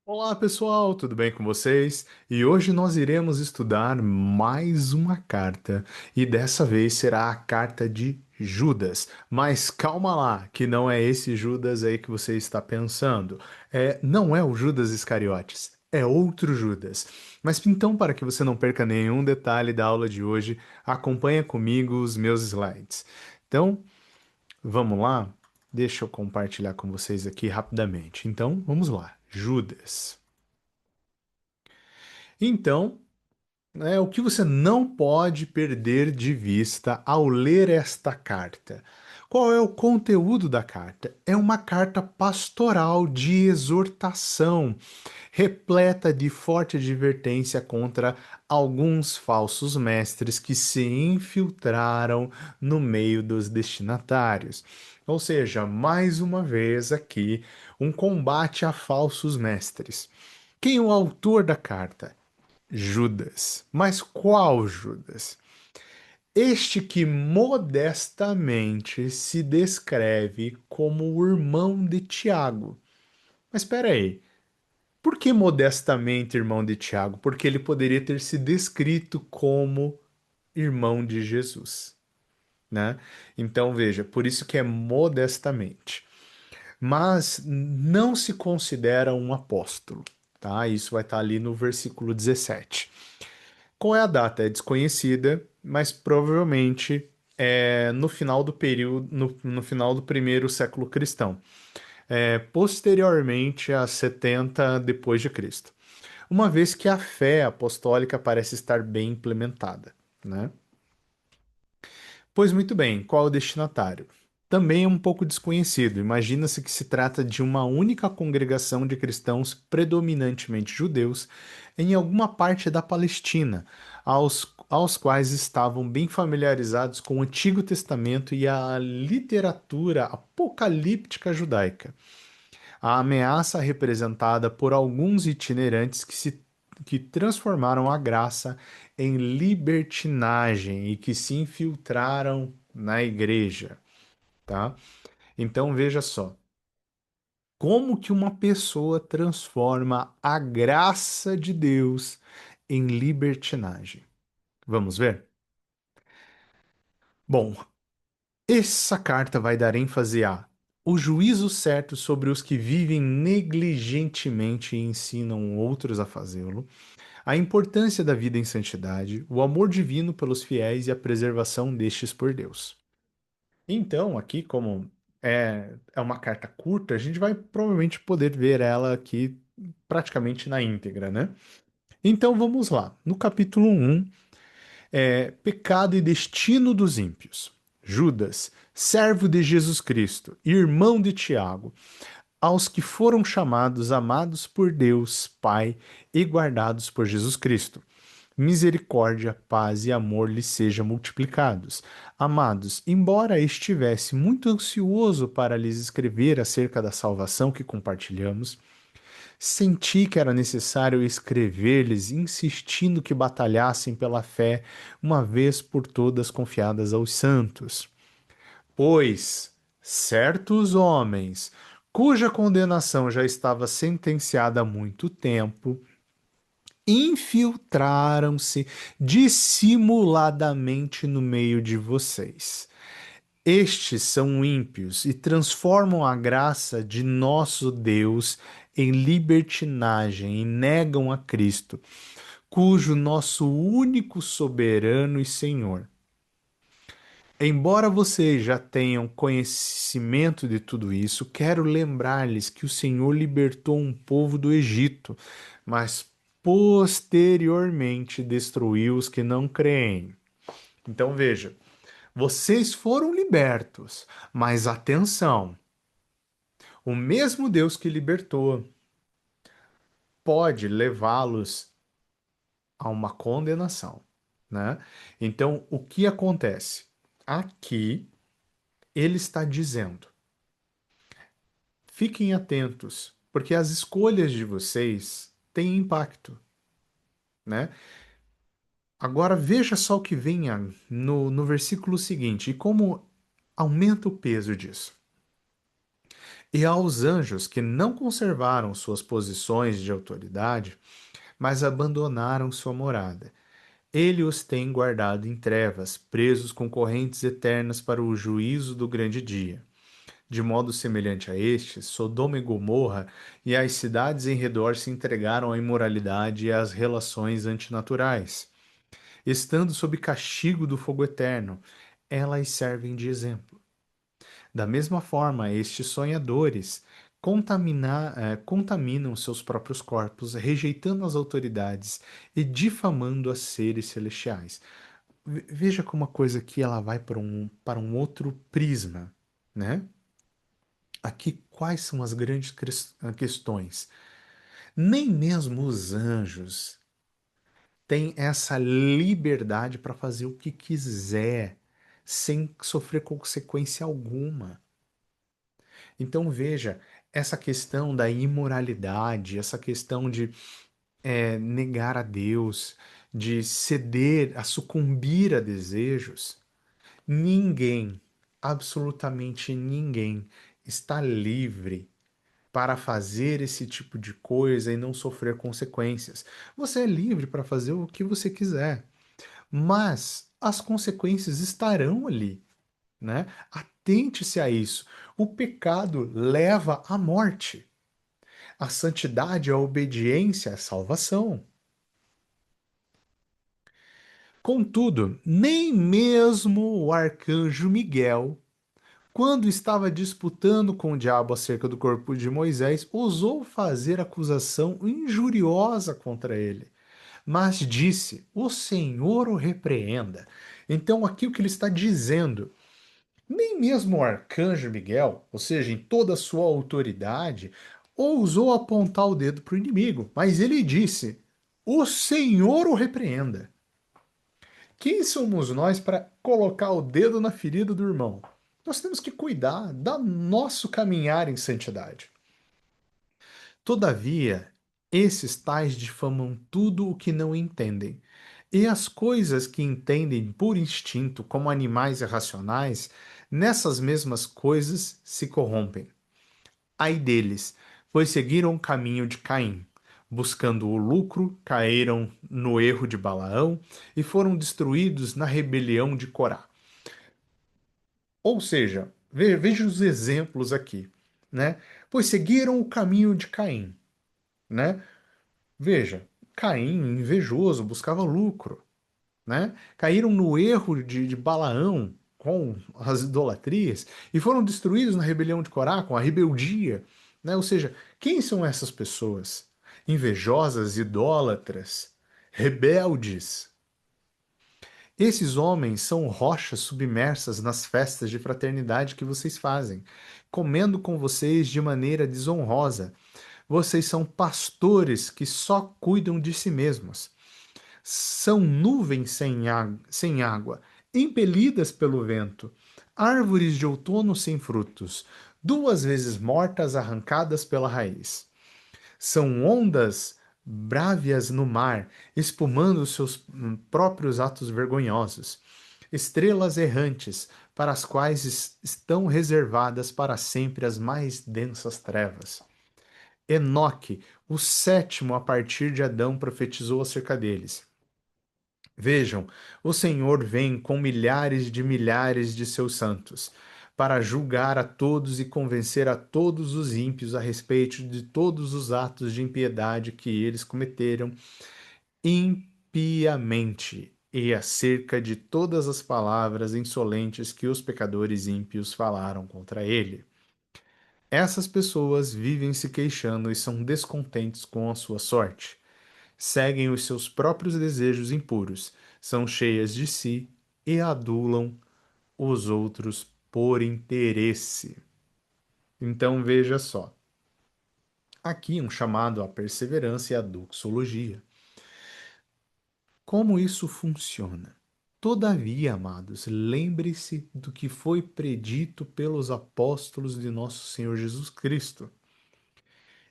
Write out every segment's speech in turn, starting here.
Olá pessoal, tudo bem com vocês? E hoje nós iremos estudar mais uma carta, e dessa vez será a carta de Judas. Mas calma lá, que não é esse Judas aí que você está pensando. Não é o Judas Iscariotes, é outro Judas. Mas então, para que você não perca nenhum detalhe da aula de hoje, acompanha comigo os meus slides. Então, vamos lá? Deixa eu compartilhar com vocês aqui rapidamente. Então, vamos lá. Judas. Então, o que você não pode perder de vista ao ler esta carta? Qual é o conteúdo da carta? É uma carta pastoral de exortação, repleta de forte advertência contra alguns falsos mestres que se infiltraram no meio dos destinatários. Ou seja, mais uma vez aqui, um combate a falsos mestres. Quem é o autor da carta? Judas. Mas qual Judas? Este que modestamente se descreve como o irmão de Tiago. Mas espera aí, por que modestamente irmão de Tiago? Porque ele poderia ter se descrito como irmão de Jesus, né? Então veja, por isso que é modestamente. Mas não se considera um apóstolo, tá? Isso vai estar ali no versículo 17. Qual é a data? É desconhecida, mas provavelmente é no final do período, no final do primeiro século cristão, posteriormente a 70 depois de Cristo. Uma vez que a fé apostólica parece estar bem implementada, né? Pois muito bem, qual é o destinatário? Também é um pouco desconhecido. Imagina-se que se trata de uma única congregação de cristãos predominantemente judeus em alguma parte da Palestina, aos quais estavam bem familiarizados com o Antigo Testamento e a literatura apocalíptica judaica. A ameaça representada por alguns itinerantes que transformaram a graça em libertinagem e que se infiltraram na igreja, tá? Então veja só, como que uma pessoa transforma a graça de Deus em libertinagem? Vamos ver? Bom, essa carta vai dar ênfase a o juízo certo sobre os que vivem negligentemente e ensinam outros a fazê-lo, a importância da vida em santidade, o amor divino pelos fiéis e a preservação destes por Deus. Então, aqui, como é uma carta curta, a gente vai provavelmente poder ver ela aqui praticamente na íntegra, né? Então, vamos lá. No capítulo um pecado e destino dos ímpios. Judas, servo de Jesus Cristo, irmão de Tiago, aos que foram chamados, amados por Deus, Pai, e guardados por Jesus Cristo. Misericórdia, paz e amor lhes sejam multiplicados. Amados, embora estivesse muito ansioso para lhes escrever acerca da salvação que compartilhamos, senti que era necessário escrever-lhes, insistindo que batalhassem pela fé, uma vez por todas confiadas aos santos. Pois certos homens, cuja condenação já estava sentenciada há muito tempo, infiltraram-se dissimuladamente no meio de vocês. Estes são ímpios e transformam a graça de nosso Deus em libertinagem e negam a Cristo, cujo nosso único soberano e Senhor. Embora vocês já tenham conhecimento de tudo isso, quero lembrar-lhes que o Senhor libertou um povo do Egito, mas posteriormente destruiu os que não creem. Então veja, vocês foram libertos, mas atenção, o mesmo Deus que libertou pode levá-los a uma condenação, né? Então, o que acontece? Aqui ele está dizendo: fiquem atentos, porque as escolhas de vocês têm impacto, né? Agora veja só o que vem no versículo seguinte e como aumenta o peso disso. E aos anjos que não conservaram suas posições de autoridade, mas abandonaram sua morada. Ele os tem guardado em trevas, presos com correntes eternas para o juízo do grande dia. De modo semelhante a este, Sodoma e Gomorra e as cidades em redor se entregaram à imoralidade e às relações antinaturais. Estando sob castigo do fogo eterno, elas servem de exemplo. Da mesma forma, estes sonhadores contaminam seus próprios corpos, rejeitando as autoridades e difamando as seres celestiais. Veja como a coisa aqui ela vai para um outro prisma, né? Aqui, quais são as grandes questões? Nem mesmo os anjos têm essa liberdade para fazer o que quiser, sem sofrer consequência alguma. Então, veja, essa questão da imoralidade, essa questão de negar a Deus, de ceder, a sucumbir a desejos, ninguém, absolutamente ninguém, está livre para fazer esse tipo de coisa e não sofrer consequências. Você é livre para fazer o que você quiser, mas as consequências estarão ali, né? Atente-se a isso. O pecado leva à morte. A santidade, a obediência, a salvação. Contudo, nem mesmo o arcanjo Miguel, quando estava disputando com o diabo acerca do corpo de Moisés, ousou fazer acusação injuriosa contra ele, mas disse: O Senhor o repreenda. Então, aqui o que ele está dizendo, nem mesmo o arcanjo Miguel, ou seja, em toda a sua autoridade, ousou apontar o dedo para o inimigo, mas ele disse: O Senhor o repreenda. Quem somos nós para colocar o dedo na ferida do irmão? Nós temos que cuidar do nosso caminhar em santidade. Todavia, esses tais difamam tudo o que não entendem. E as coisas que entendem por instinto, como animais irracionais, nessas mesmas coisas se corrompem. Ai deles, pois seguiram o caminho de Caim. Buscando o lucro, caíram no erro de Balaão e foram destruídos na rebelião de Corá. Ou seja, veja os exemplos aqui, né? Pois seguiram o caminho de Caim, né? Veja, Caim, invejoso, buscava lucro, né? Caíram no erro de Balaão com as idolatrias e foram destruídos na rebelião de Corá, com a rebeldia, né? Ou seja, quem são essas pessoas? Invejosas, idólatras, rebeldes. Esses homens são rochas submersas nas festas de fraternidade que vocês fazem, comendo com vocês de maneira desonrosa. Vocês são pastores que só cuidam de si mesmos. São nuvens sem água, impelidas pelo vento, árvores de outono sem frutos, duas vezes mortas arrancadas pela raiz. São ondas brávias no mar, espumando seus próprios atos vergonhosos. Estrelas errantes, para as quais estão reservadas para sempre as mais densas trevas. Enoque, o sétimo a partir de Adão, profetizou acerca deles. Vejam, o Senhor vem com milhares de seus santos, para julgar a todos e convencer a todos os ímpios a respeito de todos os atos de impiedade que eles cometeram impiamente e acerca de todas as palavras insolentes que os pecadores ímpios falaram contra ele. Essas pessoas vivem se queixando e são descontentes com a sua sorte. Seguem os seus próprios desejos impuros, são cheias de si e adulam os outros por interesse. Então veja só. Aqui um chamado à perseverança e à doxologia. Como isso funciona? Todavia, amados, lembre-se do que foi predito pelos apóstolos de nosso Senhor Jesus Cristo.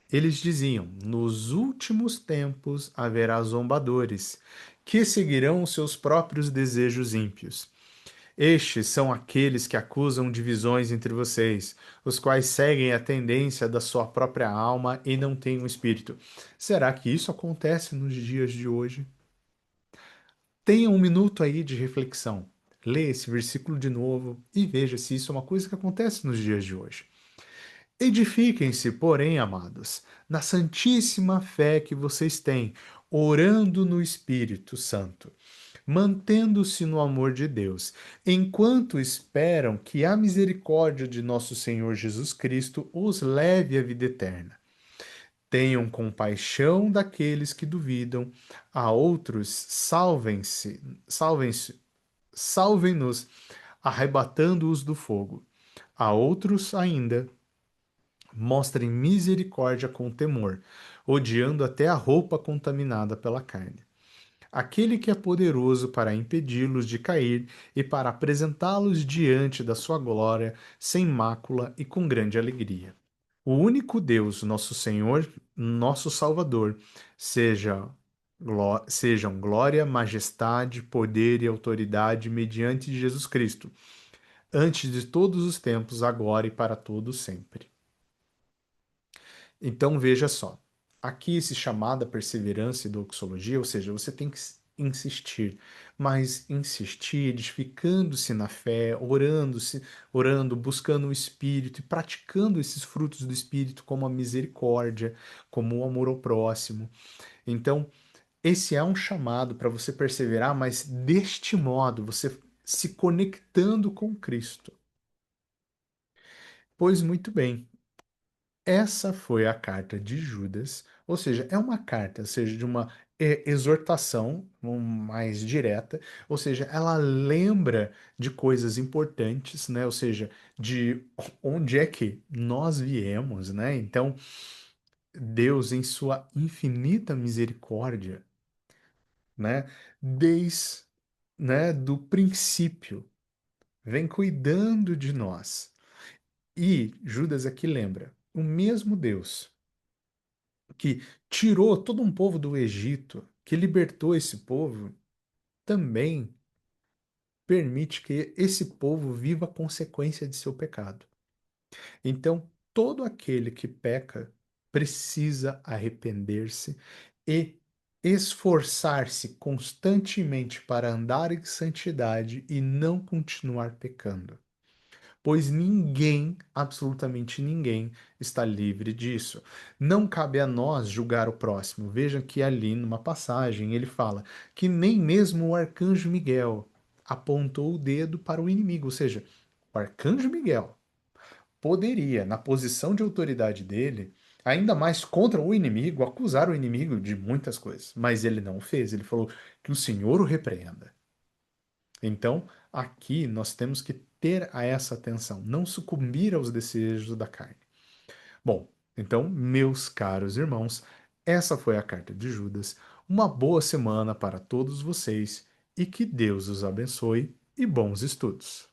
Eles diziam: Nos últimos tempos haverá zombadores, que seguirão os seus próprios desejos ímpios. Estes são aqueles que acusam divisões entre vocês, os quais seguem a tendência da sua própria alma e não têm um espírito. Será que isso acontece nos dias de hoje? Tenha um minuto aí de reflexão. Leia esse versículo de novo e veja se isso é uma coisa que acontece nos dias de hoje. Edifiquem-se, porém, amados, na santíssima fé que vocês têm, orando no Espírito Santo, mantendo-se no amor de Deus, enquanto esperam que a misericórdia de nosso Senhor Jesus Cristo os leve à vida eterna. Tenham compaixão daqueles que duvidam, a outros salvem-se, salvem-nos, arrebatando-os do fogo. A outros ainda mostrem misericórdia com temor, odiando até a roupa contaminada pela carne. Aquele que é poderoso para impedi-los de cair e para apresentá-los diante da sua glória, sem mácula e com grande alegria. O único Deus, nosso Senhor, nosso Salvador, seja, sejam glória, majestade, poder e autoridade mediante Jesus Cristo, antes de todos os tempos, agora e para todos sempre. Então veja só, aqui esse chamado à perseverança e doxologia, ou seja, você tem que insistir, mas insistir, edificando-se na fé, orando, buscando o Espírito e praticando esses frutos do Espírito, como a misericórdia, como o amor ao próximo. Então, esse é um chamado para você perseverar, mas deste modo, você se conectando com Cristo. Pois muito bem. Essa foi a carta de Judas, ou seja, é uma carta, ou seja, de uma exortação mais direta, ou seja, ela lembra de coisas importantes, né? Ou seja, de onde é que nós viemos, né? Então, Deus, em sua infinita misericórdia, né? Desde, né, do princípio, vem cuidando de nós. E Judas aqui lembra, o mesmo Deus que tirou todo um povo do Egito, que libertou esse povo, também permite que esse povo viva a consequência de seu pecado. Então, todo aquele que peca precisa arrepender-se e esforçar-se constantemente para andar em santidade e não continuar pecando, pois ninguém, absolutamente ninguém, está livre disso. Não cabe a nós julgar o próximo. Veja que ali numa passagem ele fala que nem mesmo o arcanjo Miguel apontou o dedo para o inimigo, ou seja, o arcanjo Miguel poderia, na posição de autoridade dele, ainda mais contra o inimigo, acusar o inimigo de muitas coisas, mas ele não o fez. Ele falou que o Senhor o repreenda. Então, aqui nós temos que ter a essa atenção, não sucumbir aos desejos da carne. Bom, então, meus caros irmãos, essa foi a carta de Judas. Uma boa semana para todos vocês e que Deus os abençoe e bons estudos.